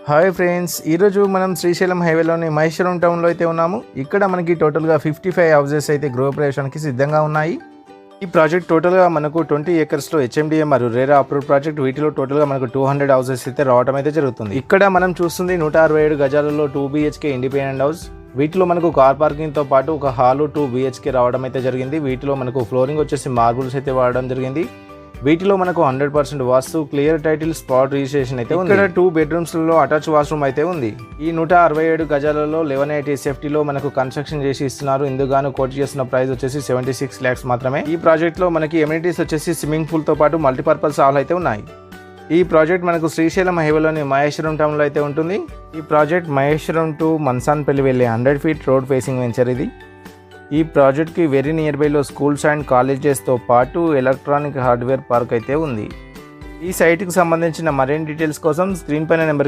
Hi friends, ఈరోజు మనం శ్రీశైలం హైవేలోని మహేశ్వరం టౌన్లో అయితే ఉన్నాము. ఇక్కడ మనకి టోటల్గా 55 హౌసెస్ అయితే గృహప్రవేశానికి సిద్ధంగా ఉన్నాయి. ఈ ప్రాజెక్ట్ టోటల్గా మనకు 20 ఏకర్స్లో హెచ్ఎండిఏ మరియు రేరా అప్రూవ్డ్ ప్రాజెక్ట్. వీటిలో టోటల్గా మనకు 200 హౌసెస్ అయితే రావడం అయితే జరుగుతుంది. ఇక్కడ మనం చూస్తుంది 167 గజాలలో 2 BHK ఇండిపెండెంట్ హౌస్. వీటిలో మనకు కార్ పార్కింగ్తో పాటు ఒక హాలు 2 BHK రావడం అయితే జరిగింది. వీటిలో మనకు ఫ్లోరింగ్ వచ్చేసి మార్బుల్స్ అయితే వాడడం జరిగింది. వీటిలో మనకు 100% వాస్తు, క్లియర్ టైటిల్, స్పాట్ రిజిస్ట్రేషన్ అయితే ఉంది. ఇక్కడ 2 బెడ్రూమ్స్లలో అటాచ్ వాష్రూమ్ అయితే ఉంది. ఈ 167 గజాలలో 1180 సేఫ్టీలో మనకు కన్స్ట్రక్షన్ చేసి ఇస్తున్నారు. ఇందుకు కోట్ చేస్తున్న ప్రైస్ వచ్చేసి 76 lakhs మాత్రమే. ఈ ప్రాజెక్ట్ లో మనకి ఎమ్యూనిటీస్ వచ్చేసి స్విమ్మింగ్ పూల్ తో పాటు మల్టీపర్పస్ హాల్ అయితే ఉన్నాయి. ఈ ప్రాజెక్ట్ మనకు శ్రీశైలం హైవేలోని మహేశ్వరం టౌన్ లో అయితే ఉంటుంది. ఈ ప్రాజెక్ట్ మహేశ్వరం టు మన్సాన్పల్లి వెళ్ళే 100 feet రోడ్ ఫేసింగ్ వెంచర్ ఇది. ఈ ప్రాజెక్ట్కి వెరీ నియర్ బైలో స్కూల్స్ అండ్ కాలేజెస్తో పాటు ఎలక్ట్రానిక్ హార్డ్వేర్ పార్క్ అయితే ఉంది. ఈ సైట్కి సంబంధించిన మరిన్ని డీటెయిల్స్ కోసం స్క్రీన్ పైన నెంబర్